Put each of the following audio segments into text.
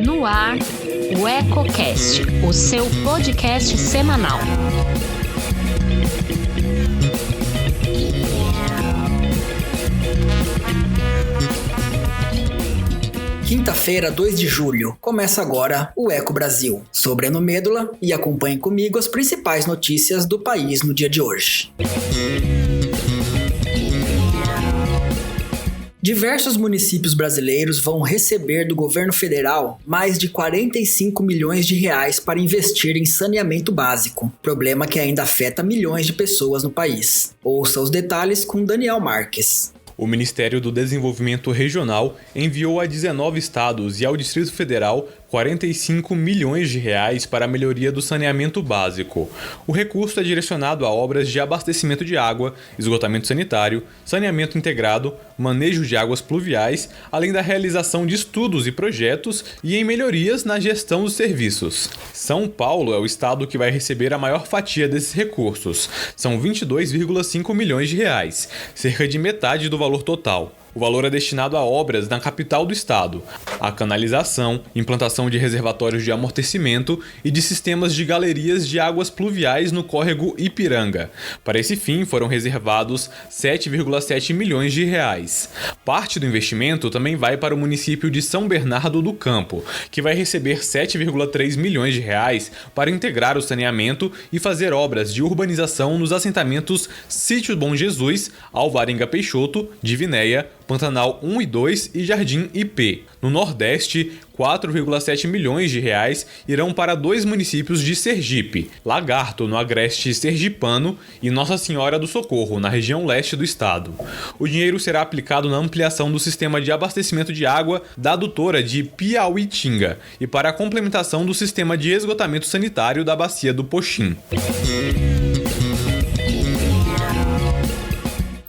No ar, o EcoCast, o seu podcast semanal. Quinta-feira, 2 de julho, começa agora o Eco Brasil. Sou Breno Medula e acompanhe comigo as principais notícias do país no dia de hoje. Diversos municípios brasileiros vão receber do governo federal mais de 45 milhões de reais para investir em saneamento básico, problema que ainda afeta milhões de pessoas no país. Ouça os detalhes com Daniel Marques. O Ministério do Desenvolvimento Regional enviou a 19 estados e ao Distrito Federal 45 milhões de reais para a melhoria do saneamento básico. O recurso é direcionado a obras de abastecimento de água, esgotamento sanitário, saneamento integrado, manejo de águas pluviais, além da realização de estudos e projetos e em melhorias na gestão dos serviços. São Paulo é o estado que vai receber a maior fatia desses recursos. São 22,5 milhões de reais, cerca de metade do valor total. O valor é destinado a obras na capital do estado, a canalização, implantação de reservatórios de amortecimento e de sistemas de galerias de águas pluviais no córrego Ipiranga. Para esse fim foram reservados 7,7 milhões de reais. Parte do investimento também vai para o município de São Bernardo do Campo, que vai receber 7,3 milhões de reais para integrar o saneamento e fazer obras de urbanização nos assentamentos Sítio Bom Jesus, Alvarenga Peixoto, Divinéia, Pantanal 1 e 2 e Jardim IP. No Nordeste, 4,7 milhões de reais irão para 2 municípios de Sergipe, Lagarto, no agreste sergipano, e Nossa Senhora do Socorro, na região leste do estado. O dinheiro será aplicado na ampliação do sistema de abastecimento de água da adutora de Piauitinga e para a complementação do sistema de esgotamento sanitário da bacia do Poxim.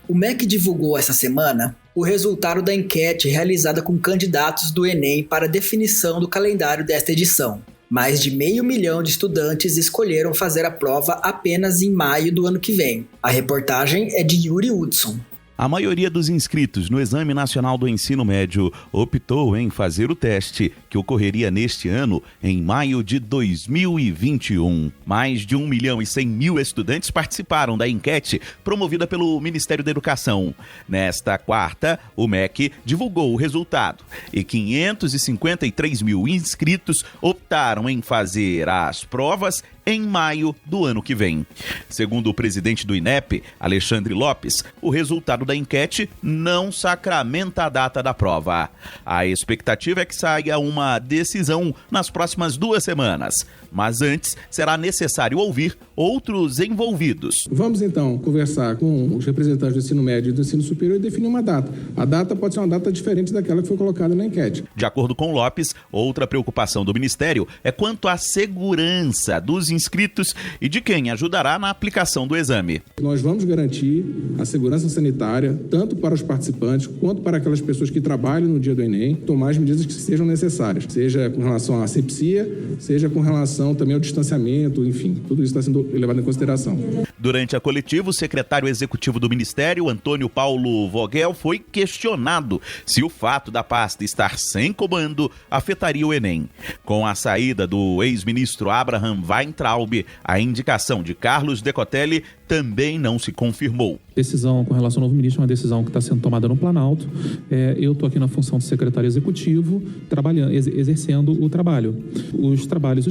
O MEC divulgou essa semana o resultado da enquete realizada com candidatos do Enem para definição do calendário desta edição. Mais de 500 mil de estudantes escolheram fazer a prova apenas em maio do ano que vem. A reportagem é de Yuri Hudson. A maioria dos inscritos no Exame Nacional do Ensino Médio optou em fazer o teste, que ocorreria neste ano, em maio de 2021. Mais de 1.100.000 estudantes participaram da enquete promovida pelo Ministério da Educação. Nesta quarta, o MEC divulgou o resultado e 553 mil inscritos optaram em fazer as provas em maio do ano que vem. Segundo o presidente do INEP, Alexandre Lopes, o resultado da enquete não sacramenta a data da prova. A expectativa é que saia uma decisão nas próximas 2 semanas, mas antes será necessário ouvir outros envolvidos. Vamos então conversar com os representantes do ensino médio e do ensino superior e definir uma data. A data pode ser uma data diferente daquela que foi colocada na enquete. De acordo com Lopes, outra preocupação do Ministério é quanto à segurança dos inscritos e de quem ajudará na aplicação do exame. Nós vamos garantir a segurança sanitária tanto para os participantes quanto para aquelas pessoas que trabalham no dia do Enem, tomar as medidas que sejam necessárias, seja com relação à asepsia, seja com relação também ao distanciamento, enfim, tudo isso está sendo levado em consideração. Durante a coletiva, o secretário executivo do Ministério, Antônio Paulo Vogel, foi questionado se o fato da pasta estar sem comando afetaria o Enem. Com a saída do ex-ministro Abraham Weintraub, a indicação de Carlos Decotelli também não se confirmou. Decisão com relação ao novo ministro é uma decisão que está sendo tomada no Planalto. Eu estou aqui na função de secretário executivo, exercendo o trabalho. Os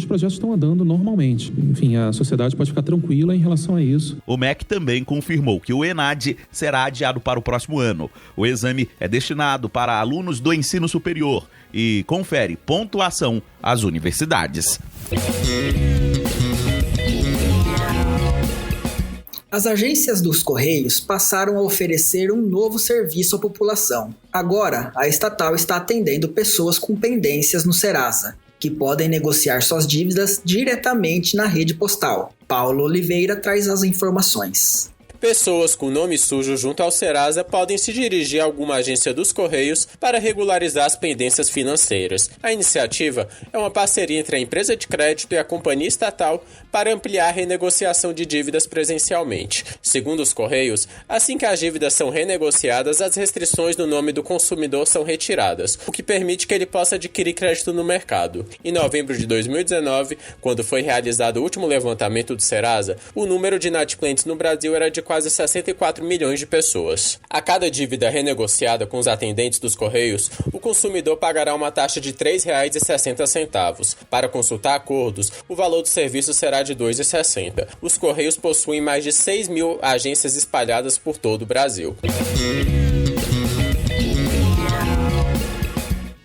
projetos estão andando normalmente. Enfim, a sociedade pode ficar tranquila em relação a isso. O MEC também confirmou que o ENAD será adiado para o próximo ano. O exame é destinado para alunos do ensino superior e confere pontuação às universidades. As agências dos Correios passaram a oferecer um novo serviço à população. Agora, a estatal está atendendo pessoas com pendências no Serasa, que podem negociar suas dívidas diretamente na rede postal. Paulo Oliveira traz as informações. Pessoas com nome sujo junto ao Serasa podem se dirigir a alguma agência dos Correios para regularizar as pendências financeiras. A iniciativa é uma parceria entre a empresa de crédito e a companhia estatal para ampliar a renegociação de dívidas presencialmente. Segundo os Correios, assim que as dívidas são renegociadas, as restrições no nome do consumidor são retiradas, o que permite que ele possa adquirir crédito no mercado. Em novembro de 2019, quando foi realizado o último levantamento do Serasa, o número de inadimplentes no Brasil era de quase 64 milhões de pessoas. A cada dívida renegociada com os atendentes dos Correios, o consumidor pagará uma taxa de R$ 3,60. Para consultar acordos, o valor do serviço será de R$ 2,60. Os Correios possuem mais de 6 mil agências espalhadas por todo o Brasil.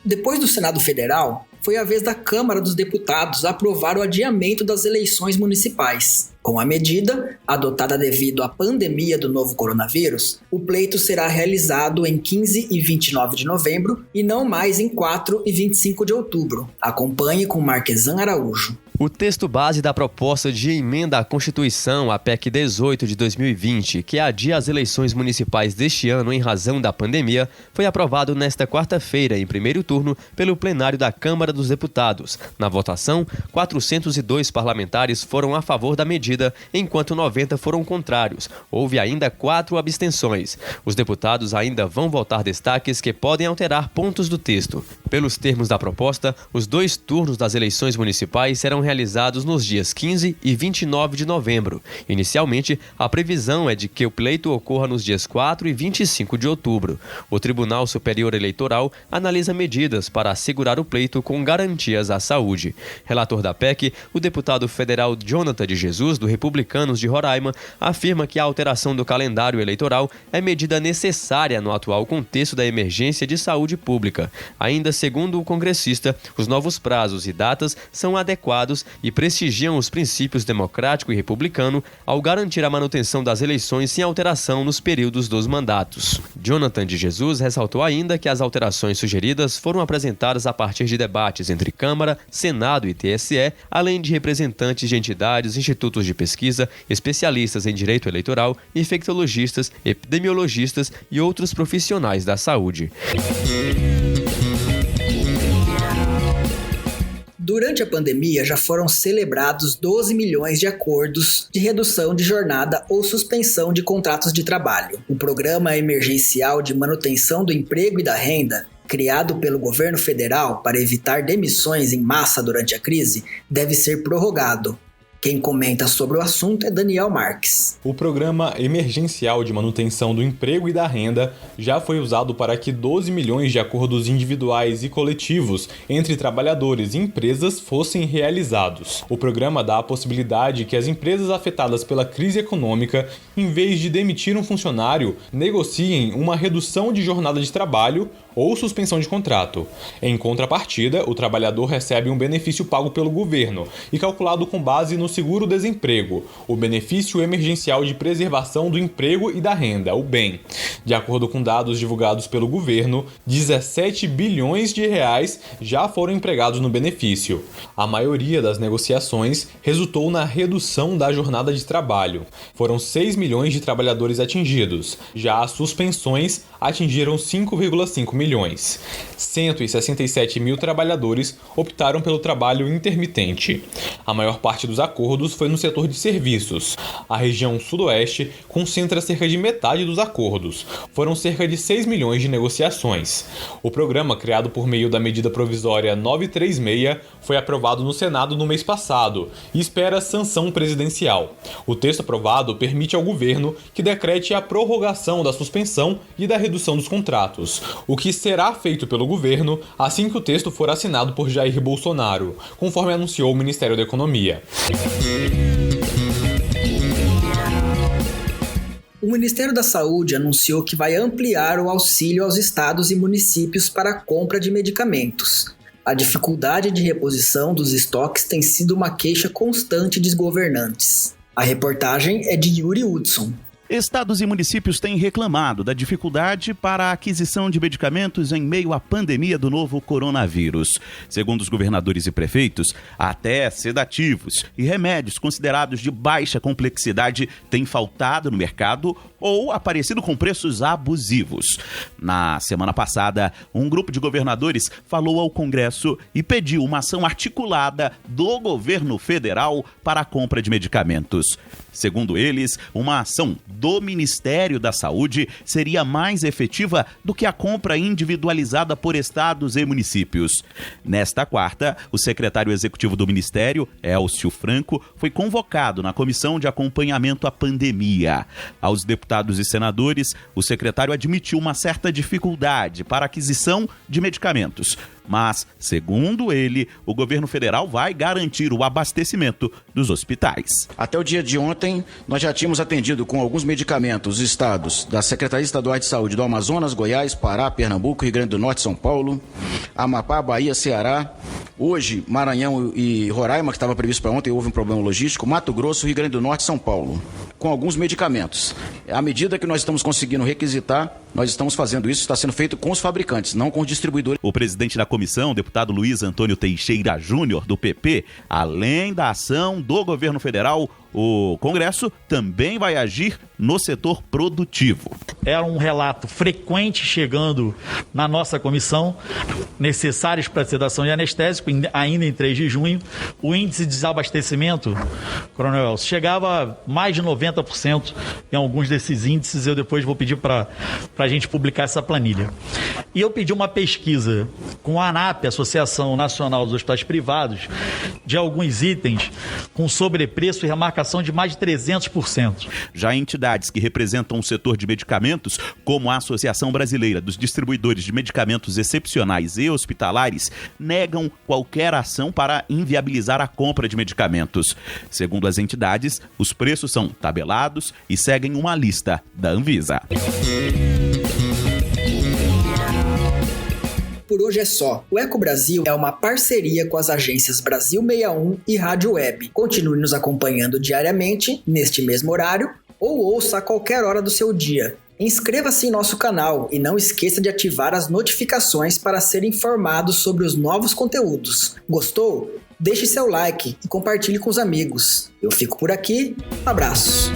Depois do Senado Federal, foi a vez da Câmara dos Deputados aprovar o adiamento das eleições municipais. Com a medida, adotada devido à pandemia do novo coronavírus, o pleito será realizado em 15 e 29 de novembro e não mais em 4 e 25 de outubro. Acompanhe com Marquesan Araújo. O texto base da proposta de emenda à Constituição, a PEC 18 de 2020, que adia as eleições municipais deste ano em razão da pandemia, foi aprovado nesta quarta-feira, em primeiro turno, pelo plenário da Câmara dos Deputados. Na votação, 402 parlamentares foram a favor da medida, enquanto 90 foram contrários. Houve ainda 4 abstenções. Os deputados ainda vão votar destaques que podem alterar pontos do texto. Pelos termos da proposta, os 2 turnos das eleições municipais serão realizados nos dias 15 e 29 de novembro. Inicialmente, a previsão é de que o pleito ocorra nos dias 4 e 25 de outubro. O Tribunal Superior Eleitoral analisa medidas para assegurar o pleito com garantias à saúde. Relator da PEC, o deputado federal Jonathan de Jesus, do Republicanos de Roraima, afirma que a alteração do calendário eleitoral é medida necessária no atual contexto da emergência de saúde pública. Ainda segundo o congressista, os novos prazos e datas são adequados e prestigiam os princípios democrático e republicano ao garantir a manutenção das eleições sem alteração nos períodos dos mandatos. Jonathan de Jesus ressaltou ainda que as alterações sugeridas foram apresentadas a partir de debates entre Câmara, Senado e TSE, além de representantes de entidades, institutos de pesquisa, especialistas em direito eleitoral, infectologistas, epidemiologistas e outros profissionais da saúde. Durante a pandemia, já foram celebrados 12 milhões de acordos de redução de jornada ou suspensão de contratos de trabalho. O Programa Emergencial de Manutenção do Emprego e da Renda, criado pelo governo federal para evitar demissões em massa durante a crise, deve ser prorrogado. Quem comenta sobre o assunto é Daniel Marques. O Programa Emergencial de Manutenção do Emprego e da Renda já foi usado para que 12 milhões de acordos individuais e coletivos entre trabalhadores e empresas fossem realizados. O programa dá a possibilidade que as empresas afetadas pela crise econômica, em vez de demitir um funcionário, negociem uma redução de jornada de trabalho ou suspensão de contrato. Em contrapartida, o trabalhador recebe um benefício pago pelo governo e calculado com base no seguro-desemprego, o Benefício Emergencial de Preservação do Emprego e da Renda, o BEM. De acordo com dados divulgados pelo governo, 17 bilhões de reais já foram empregados no benefício. A maioria das negociações resultou na redução da jornada de trabalho. Foram 6 milhões de trabalhadores atingidos. Já as suspensões atingiram 5,5 milhões. 167 mil trabalhadores optaram pelo trabalho intermitente. A maior parte dos acordos foi no setor de serviços. A região sudoeste concentra cerca de metade dos acordos. Foram cerca de 6 milhões de negociações. O programa, criado por meio da medida provisória 936, foi aprovado no Senado no mês passado e espera sanção presidencial. O texto aprovado permite ao governo que decrete a prorrogação da suspensão e da redução dos contratos, o que será feito pelo governo assim que o texto for assinado por Jair Bolsonaro, conforme anunciou o Ministério da Economia. O Ministério da Saúde anunciou que vai ampliar o auxílio aos estados e municípios para a compra de medicamentos. A dificuldade de reposição dos estoques tem sido uma queixa constante dos governantes. A reportagem é de Yuri Hudson. Estados e municípios têm reclamado da dificuldade para a aquisição de medicamentos em meio à pandemia do novo coronavírus. Segundo os governadores e prefeitos, até sedativos e remédios considerados de baixa complexidade têm faltado no mercado ou aparecido com preços abusivos. Na semana passada, um grupo de governadores falou ao Congresso e pediu uma ação articulada do governo federal para a compra de medicamentos. Segundo eles, uma ação do Ministério da Saúde seria mais efetiva do que a compra individualizada por estados e municípios. Nesta quarta, o secretário executivo do Ministério, Elcio Franco, foi convocado na Comissão de Acompanhamento à Pandemia. Aos deputados e senadores, o secretário admitiu uma certa dificuldade para a aquisição de medicamentos. Mas, segundo ele, o governo federal vai garantir o abastecimento dos hospitais. Até o dia de ontem, nós já tínhamos atendido com alguns medicamentos os estados da Secretaria Estadual de Saúde do Amazonas, Goiás, Pará, Pernambuco, Rio Grande do Norte, São Paulo, Amapá, Bahia, Ceará. Hoje, Maranhão e Roraima, que estava previsto para ontem, houve um problema logístico, Mato Grosso, Rio Grande do Norte e São Paulo, com alguns medicamentos. À medida que nós estamos conseguindo requisitar, nós estamos fazendo isso, está sendo feito com os fabricantes, não com os distribuidores. O presidente da comissão, o deputado Luiz Antônio Teixeira Júnior, do PP, além da ação do governo federal, o Congresso também vai agir no setor produtivo. Era um relato frequente chegando na nossa comissão, necessários para sedação e anestésico, ainda em 3 de junho. O índice de desabastecimento, Coronel Elcio, chegava a mais de 90% em alguns desses índices. Eu depois vou pedir para a gente publicar essa planilha. E eu pedi uma pesquisa com a ANAP, Associação Nacional dos Hospitais Privados, de alguns itens com sobrepreço e remarcação de mais de 300%. Já entidades que representam o setor de medicamentos, como a Associação Brasileira dos Distribuidores de Medicamentos Excepcionais e Hospitalares, negam qualquer ação para inviabilizar a compra de medicamentos. Segundo as entidades, os preços são tabelados e seguem uma lista da Anvisa. Por hoje é só. O Eco Brasil é uma parceria com as agências Brasil 61 e Rádio Web. Continue nos acompanhando diariamente, neste mesmo horário, ou ouça a qualquer hora do seu dia. Inscreva-se em nosso canal e não esqueça de ativar as notificações para ser informado sobre os novos conteúdos. Gostou? Deixe seu like e compartilhe com os amigos. Eu fico por aqui. Um abraço.